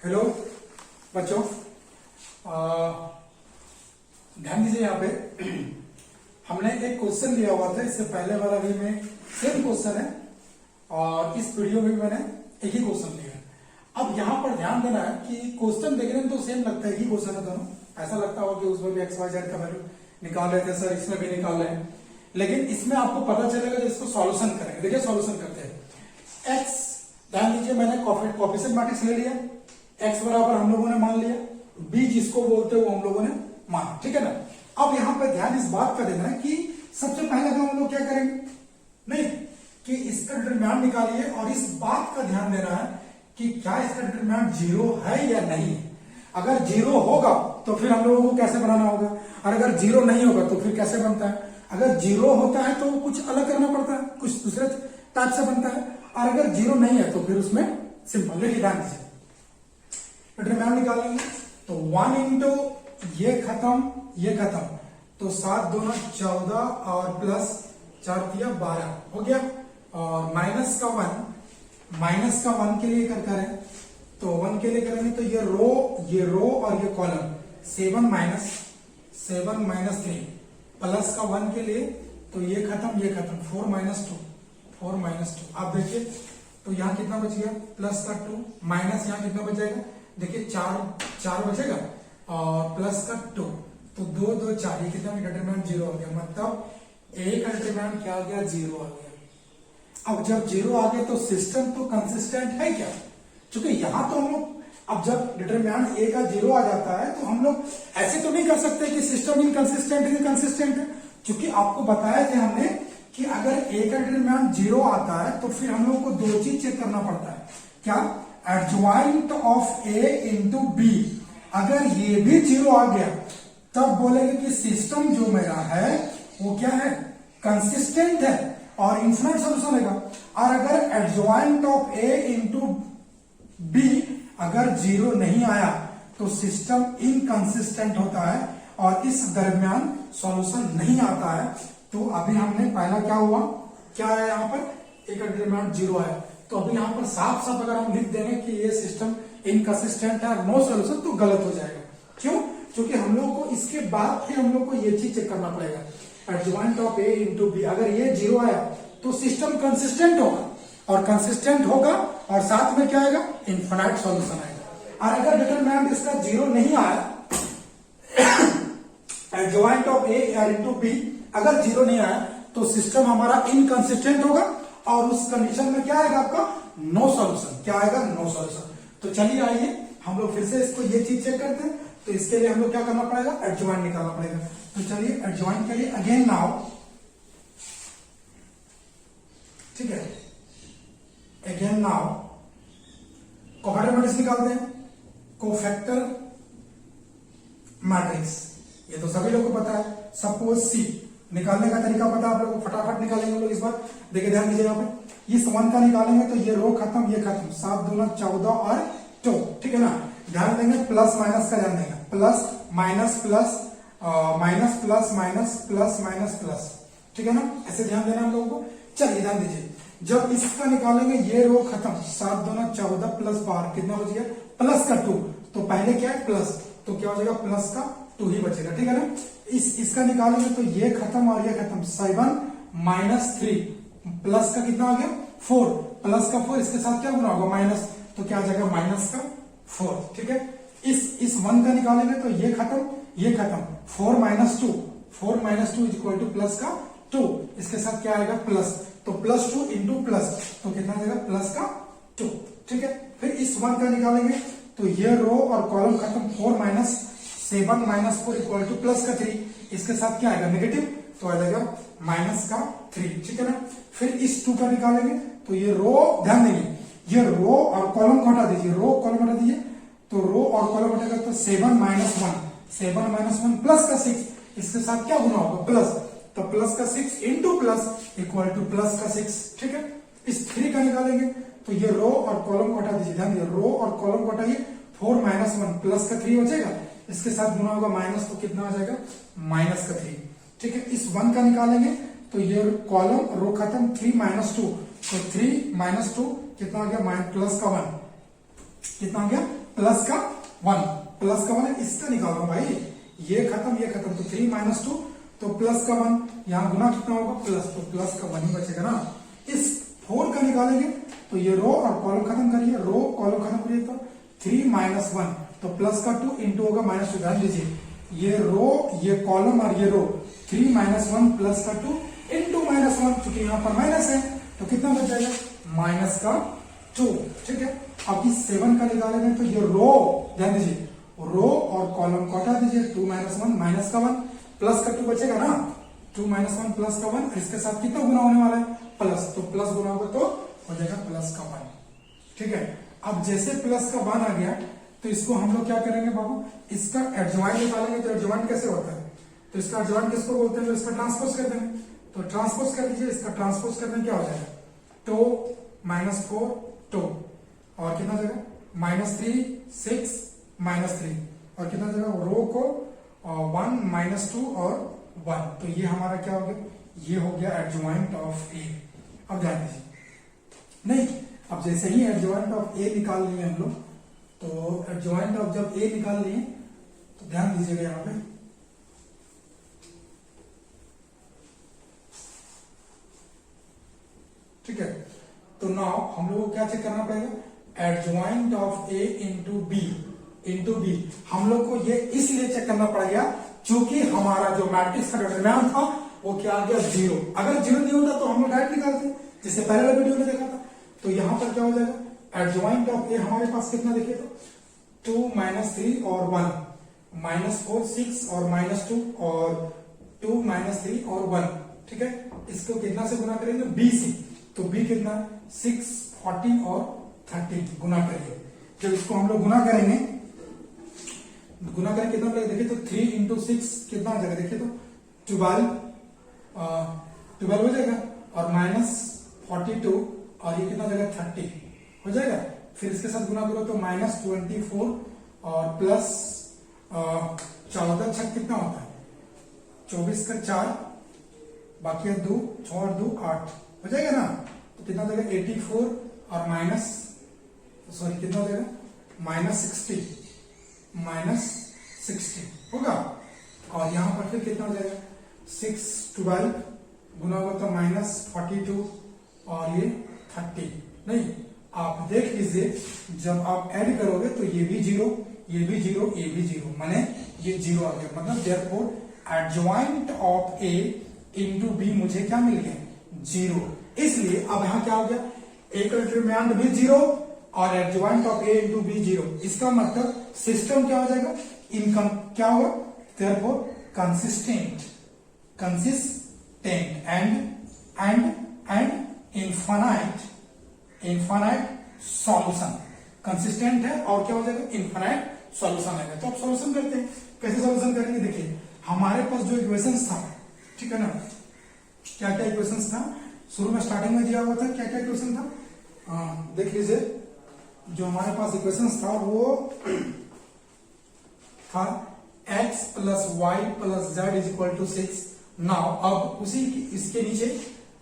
Hello बच्चों, ध्यान दीजिए। यहाँ पे हमने एक क्वेश्चन लिया हुआ था, इससे पहले वाला भी में सेम क्वेश्चन है और इस वीडियो में भी मैंने एक ही क्वेश्चन लिया है। अब यहाँ पर ध्यान देना है कि क्वेश्चन देखने में तो सेम लगता है, एक ही क्वेश्चन है दोनों। ऐसा लगता होगा कि उसमें भी एक्स वाई जेड का वैल्यू निकाल रहे थे सर, इसमें भी निकाल रहे हैं, लेकिन इसमें आपको पता चलेगा जब इसको सॉल्यूशन करेंगे। देखिए सॉल्यूशन करते हैं। एक्स, ध्यान दीजिए, मैंने कोएफिशिएंट मैट्रिक्स ले लिया, एक्स बराबर हम लोगों ने मान लिया, बी जिसको बोलते हैं वो हम लोगों ने माना, ठीक है ना। अब यहाँ पे ध्यान इस बात का देना है कि सबसे पहले तो हम लोग क्या करेंगे, नहीं कि इसका डिटरमिनेंट निकालिए और इस बात का ध्यान देना है कि क्या इसका डिटरमिनेंट जीरो है या नहीं है। अगर जीरो होगा तो फिर हम लोगों को कैसे बनाना होगा, और अगर जीरो नहीं होगा तो फिर कैसे बनता है। अगर जीरो होता है तो कुछ अलग करना पड़ता है, कुछ दूसरे टाइप से बनता है, और अगर जीरो नहीं है तो फिर उसमें सिंपल। देखिए ध्यान दीजिए, डिटरमिनेंट निकालेंगे तो 1 इंटू ये खत्म ये खत्म, तो 7 दूना 14 और प्लस 4 तिया 12 हो गया। और माइनस का 1 के लिए करें तो 1 के लिए करेंगे तो ये रो और ये कॉलम 7 माइनस 3, प्लस का 1 के लिए तो ये खत्म 4 माइनस 2। आप देखिए तो यहाँ कितना बच गया, प्लस का 2, माइनस यहाँ कितना बच जाएगा, देखिए 4 बचेगा और प्लस का 2, तो 2 2 4, ये कितना डिटरमिनेंट जीरो आ गया। मतलब एक डिटरमिनेंट क्या आ गया, जीरो आ गया। अब जब जीरो आ गया तो सिस्टम तो कंसिस्टेंट है क्या, क्योंकि यहां तो हम लोग, अब जब डिटरमिनेंट ए का जीरो आ जाता है तो हम लोग ऐसे तो नहीं कर सकते कि सिस्टम इनकंसिस्टेंट है, क्योंकि आपको बताया था हमने कि अगर ए का डिटरमिनेंट जीरो आता है तो फिर हम लोग को दो चीज चेक करना पड़ता है। क्या, adjoint of A into B. अगर ये भी जीरो आ गया तब बोलेंगे कि सिस्टम जो मेरा है वो क्या है, कंसिस्टेंट है और इन्फिनिट सॉल्यूशन होगा। और अगर adjoint of A into B अगर जीरो नहीं आया तो सिस्टम इनकंसिस्टेंट होता है और इस दरमियान सॉल्यूशन नहीं आता है। तो अभी हमने पहला क्या हुआ, क्या है यहाँ पर, एक डिटरमिनेंट जीरो है, तो अभी यहाँ पर साफ साफ अगर हम लिख देंगे कि ये सिस्टम इनकंसिस्टेंट है, नो सॉल्यूशन, तो गलत हो जाएगा। क्यों, क्योंकि हम लोग को इसके बाद फिर हम लोग को ये चीज चेक करना पड़ेगा, adjoint of A into B. अगर ये जीरो आया तो सिस्टम कंसिस्टेंट होगा, और कंसिस्टेंट होगा और साथ में क्या आएगा, इनफिनिट सॉल्यूशन आएगा। और अगर डिटरमिनेंट इसका जीरो नहीं आया, adjoint of A into B अगर जीरो नहीं आया तो सिस्टम हमारा इनकंसिस्टेंट होगा, और उस कंडीशन में क्या आएगा आपका, नो सॉल्यूशन। क्या आएगा, नो सॉल्यूशन। तो चलिए आइए हम लोग फिर से इसको ये चीज चेक करते हैं। तो इसके लिए हम लोग क्या करना पड़ेगा, एडजॉइंट निकालना पड़ेगा। तो चलिए एडजॉइंट के लिए अगेन नाउ, ठीक है, अगेन नाउ कोफैक्टर मैट्रिक्स निकालते हैं। कोफैक्टर मैट्रिक्स ये तो सभी लोगों को पता है। सपोज सी, निकालने का तरीका पता है आप लोगों को, फटाफट निकालेंगे हम लोग इस बार। देखिए ध्यान दीजिए, यहाँ पे इस 1 का निकालेंगे तो ये रो खत्म ये खत्म, 7 दूना 14 और 2, ठीक है ना। ध्यान देंगे प्लस माइनस का ध्यान देंगे, plus minus plus minus plus minus plus minus plus, ठीक है ना, ऐसे ध्यान देना हम लोगों को। चलिए ध्यान दीजिए, जब इसका निकालेंगे ये रो खत्म, 7 दूना 14 प्लस 12 कितना बच गया, प्लस का 2, तो पहले क्या है प्लस, तो क्या हो जाएगा, प्लस का 2 ही बचेगा, ठीक है ना। इसका निकालेंगे तो ये खत्म और ये खत्म, 7 माइनस 3, प्लस का कितना आ गया 4, प्लस का 4, इसके साथ क्या गुना होगा, माइनस, तो क्या आ जाएगा माइनस का 4, ठीक है। इस 1 का निकालेंगे तो ये खत्म ये खत्म, 4 minus 2 is equal two plus का 2, इसके साथ क्या आएगा प्लस, तो प्लस 2 इंटू प्लस, तो कितना आएगा प्लस का 2, ठीक है। फिर इस 1 का निकालेंगे तो ये रो और कॉलम खत्म, 4 minus 7 minus 4 equal two plus का 3, इसके साथ क्या आएगा नेगेटिव, तो आ जाएगा माइनस का 3, ठीक है ना। फिर इस 2 का निकालेंगे तो ये रो, ध्यान देंगे, ये रो और कॉलम को हटा दीजिए, रो कॉलम हटा दीजिए, तो रो और कॉलम हटेगा तो 7 माइनस 1 प्लस का 6, इसके साथ क्या गुना होगा प्लस, तो प्लस का 6 into plus equal two plus का 6, ठीक है। इस 3 का निकालेंगे तो ये रो और कॉलम को हटा दीजिए, ध्यान दीजिए, रो और कॉलम को हटाइए, 4 माइनस 1 प्लस का 3 बचेगा, इसके साथ गुना होगा माइनस, तो कितना आ जाएगा माइनस का 3, ठीक है। इस 1 का निकालेंगे तो ये कॉलम रो खत्म, 3 माइनस 2, तो 3 माइनस 2 कितना आ गया, प्लस का 1, कितना आ गया प्लस का 1, प्लस का 1 है, इसका निकाल रहा हूं भाई, ये खत्म तो 3 माइनस 2 तो प्लस का 1, यहां गुना कितना होगा प्लस, तो प्लस का 1 ही बचेगा ना। इस 4 का निकालेंगे तो ये रो और कॉलम खत्म करिए, रो कॉलम खत्म करिए तो 3 माइनस 1 तो प्लस का 2 इंटू होगा -2। ध्यान दीजिए ये रो ये कॉलम और ये रो 3 माइनस 1 प्लस का 2 इंटू -1, चूंकि यहां पर माइनस है तो कितना बच जाएगा माइनस का 2। ठीक है, अब इस 7 का निकालेंगे तो ये रो, ध्यान दीजिए रो और कॉलम को हटा दीजिए, 2 माइनस 1 माइनस का 1 प्लस का 2 बचेगा ना, 2 माइनस 1 प्लस का 1, इसके साथ कितना गुना होने वाला है प्लस, तो प्लस गुना होगा तो हो जाएगा प्लस का 1। ठीक है, अब जैसे प्लस का 1 आ गया तो इसको हम लोग क्या करेंगे बाबू, इसका एडजॉइंट निकालेंगे। तो एडजॉइंट कैसे होता है, तो इसका एडजॉइंट किसको बोलते हैं, तो इसका ट्रांसपोज कर देंगे, तो ट्रांसपोज कर दीजिए, इसका ट्रांसपोज करने क्या हो जाएगा 2 -4 2 और कितना जगह -3 6 -3 और कितना जगह रो को 1 -2 और 1, तो ये हमारा क्या हो गया, ये हो गया एडजॉइंट ऑफ ए। अब ध्यान दीजिए नहीं, अब जैसे ही एडजॉइंट ऑफ ए निकाल लिए हम लोग, तो एडजॉइंट ऑफ जब ए निकाल लिए तो ध्यान दीजिएगा यहां पे, ठीक है, तो नाउ हम लोग को क्या चेक करना पड़ेगा, adjoint of A into B हम लोग को ये इसलिए चेक करना पड़ेगा क्योंकि हमारा जो मैट्रिक्स का डिटरमिनेंट था वो क्या आ गया 0। अगर 0 नहीं होता तो हम लोग डायरेक्ट निकालते, जैसे पहले वाले वीडियो में देखा था। तो यहां पर क्या हो जाएगा, एडजॉइंट ऑफ ए हमारे पास कितना देखिए तो 2 -3 और 1 -4 6 और -2 और 2 -3 और 1। ठीक है, इसको कितना से गुना करेंगे बी से, तो बी कितना 6 40 और 30 गुना करिए। जब इसको हम लोग गुना करेंगे कितना लगेगा देखिए तो 3 इंटू 6 कितना हो जाएगा देखिए तो 12 हो जाएगा और -42 और ये कितना हो जाएगा 30 हो जाएगा। फिर इसके साथ गुना करो तो -24 और प्लस 14 छक कितना होता है 24 का 4 बाकी 2 6 और 2 8 हो जाएगा ना, तो कितना हो जाएगा 84 और कितना हो जाएगा -60 होगा। और यहां पर फिर कितना हो जाएगा 6 12 गुना होगा तो -42 और ये 30। नहीं, आप देख लीजिए जब आप ऐड करोगे तो ये भी 0 ये भी 0 ये भी 0 माने ये 0 आ गया, मतलब therefore adjoint of A into B मुझे क्या मिल गया 0। इसलिए अब यहां क्या हो गया, ए का डिटरमिनेंट भी 0 और adjoint of A into B 0। इसका मतलब सिस्टम क्या हो जाएगा, इनकम क्या होगा, therefore consistent and infinite solution. Consistent है और क्या हो जाएगा इनफाइनाइट सॉल्यूशन है। तो आप सॉल्यूशन करते हैं, कैसे सॉल्यूशन करेंगे, देखिए हमारे पास जो इक्वेशंस था, ठीक है ना, क्या क्या इक्वेशंस था शुरू में स्टार्टिंग में दिया हुआ था, क्या क्या इक्वेशन था देख लीजिए। जो हमारे पास इक्वेशंस था वो था x plus Y plus Z is equal to 6। Now अब उसी इसके नीचे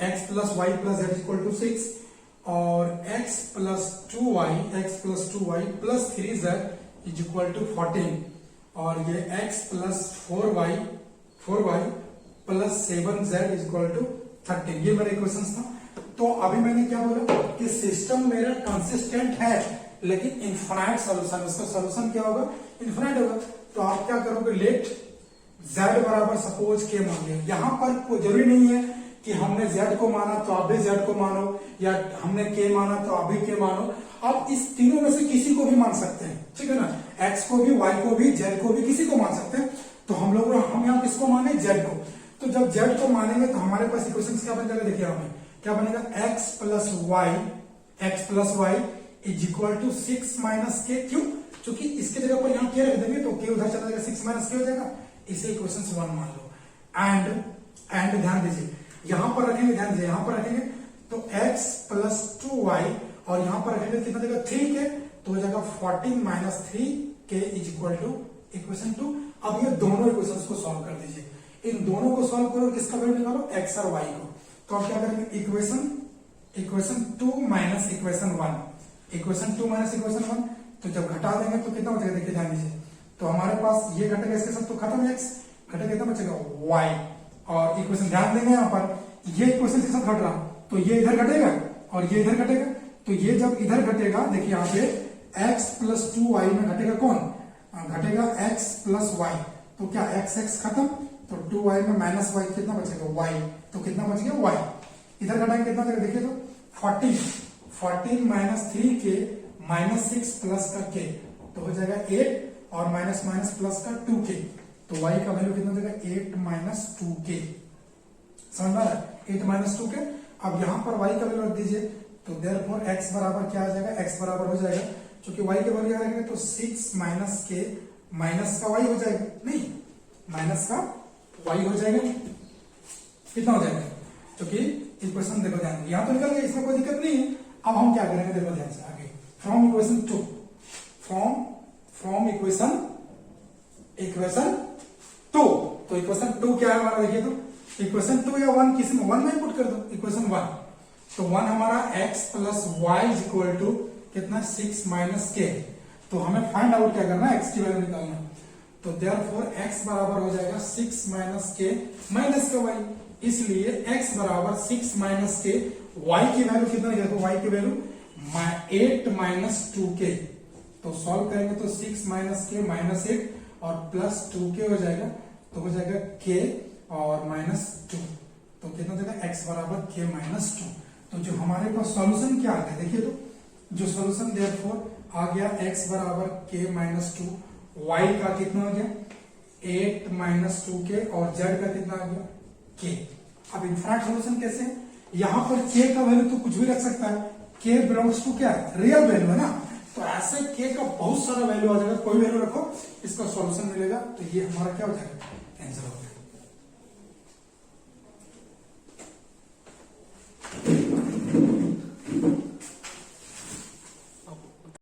x plus Y plus Z is equal to 6 और x plus 2y plus 3z is equal to 14 और ये x plus 4y plus 7z is equal to 13। ये मेरा equation था। तो अभी मैंने क्या बोला कि सिस्टम मेरा कंसिस्टेंट है लेकिन इनफाइनाइट सॉल्यूशन, उसका सॉल्यूशन क्या होगा इनफाइनाइट होगा। तो आप क्या करोगे, लेट z बराबर सपोज k मान लिया। यहां पर कोई जरूरी नहीं है कि हमने z को माना तो आप भी z को मानो या हमने k माना तो आप भी k मानो। आप इस तीनों में से किसी को भी मान सकते हैं, ठीक है ना, x को भी, y को भी, z को भी, किसी को मान सकते हैं। तो हम यहाँ किसको माने, z को। तो जब z को मानेंगे तो हमारे पास इक्वेशन क्या बन जाएगा, देखिए हमें क्या बनेगा, x plus Y is equal to 6 minus K. क्यों, क्योंकि इसके जगह पर यहाँ k रख देंगे तो k उधर चला जाएगा, 6 माइनस के हो जाएगा। इसे इक्वेशन 1 मान लो। एंड ध्यान दीजिए यहां पर रखेंगे, ध्यान दीजिए यहां पर रखेंगे तो x प्लस 2y और यहां पर रखेंगे कितना देगा 3k, तो हो जाएगा 14 minus 3k is equal to equation 2। अब ये दोनों इक्वेशंस को सॉल्व कर दीजिए, इन दोनों को सॉल्व करो, किसका वैल्यू निकालो, x और y को। तो आप क्या करेंगे, equation 2 minus equation 1, equation 2 minus equation 1 तो जब घटा देंगे तो कितना बचेगा, देखिए ध्यान दीजिए, तो हमारे पास ये घटेगा इसके साथ तो खत्म है, एक्स घटेगा कितना बचेगा वाई। और इक्वेशन ध्यान देंगे यहाँ पर, ये इक्वेशन के साथ घट रहा तो ये इधर घटेगा और ये इधर घटेगा, तो ये जब इधर घटेगा देखिए यहाँ पे x प्लस 2y में घटेगा कौन, घटेगा x प्लस वाई, तो क्या x x खत्म, तो 2y में माइनस वाई कितना बचेगा y, तो कितना बच गया y। इधर घटाएंगे कितना बचेगा, देखिए तो 14 माइनस 3k माइनस 6 प्लस का k, तो हो जाएगा 8 और माइनस माइनस प्लस का 2k, तो y का वैल्यू कितना देगा 8 माइनस 2k, समझ में आ रहा है 8 माइनस 2k। अब यहाँ पर y का वैल्यू रख दीजिए, तो देयरफॉर x बराबर क्या आ जाएगा, x बराबर हो जाएगा, क्योंकि y के वैल्यू आएगा तो 6 माइनस k माइनस का y हो जाएगा, नहीं माइनस का y हो जाएगा, कितना हो जाएगा, क्योंकि इक्वेशन देखो ध्यान, यहाँ तो निकल गया, इसमें कोई दिक्कत नहीं है। अब हम क्या करेंगे, देखो ध्यान से आगे, फ्रॉम इक्वेशन 2, फ्रॉम इक्वेशन 2, तो इक्वेशन 2 क्या है हमारा, देखिए तो इक्वेशन 2 या 1 किसी में 1 में पुट कर दो, इक्वेशन 1, तो 1 हमारा x plus Y is equal to कितना 6 माइनस के, तो हमें फाइंड आउट क्या करना है, x की वैल्यू निकालना, तो देयरफॉर x बराबर हो जाएगा 6 माइनस के माइनस का y, इसलिए x बराबर 6 माइनस के, y की वैल्यू कितना देखो, y की वैल्यू 8 माइनस 2k, तो सॉल्व करेंगे तो 6 माइनस के माइनस 8 और प्लस 2k हो जाएगा, तो हो जाएगा k और माइनस 2, तो कितना देगा x बराबर k माइनस 2। तो जो हमारे पास सॉल्यूशन क्या आ गया, देखिए तो जो सॉल्यूशन देयरफॉर आ गया x बराबर k माइनस 2, y का कितना आ गया 8 माइनस 2k और z का कितना आ गया k। अब इनफाइनाइट सॉल्यूशन कैसे है, यहाँ पर k का वैल्यू तो कुछ भी रख सकता है, k बिलोंग्स टू क्या रियल वैल्यू है ना, तो ऐसे k का बहुत सारा वैल्यू आ जाएगा, कोई वैल्यू रखो इसका सॉल्यूशन मिलेगा, तो ये हमारा क्या हो जाएगा आंसर हो जाएगा।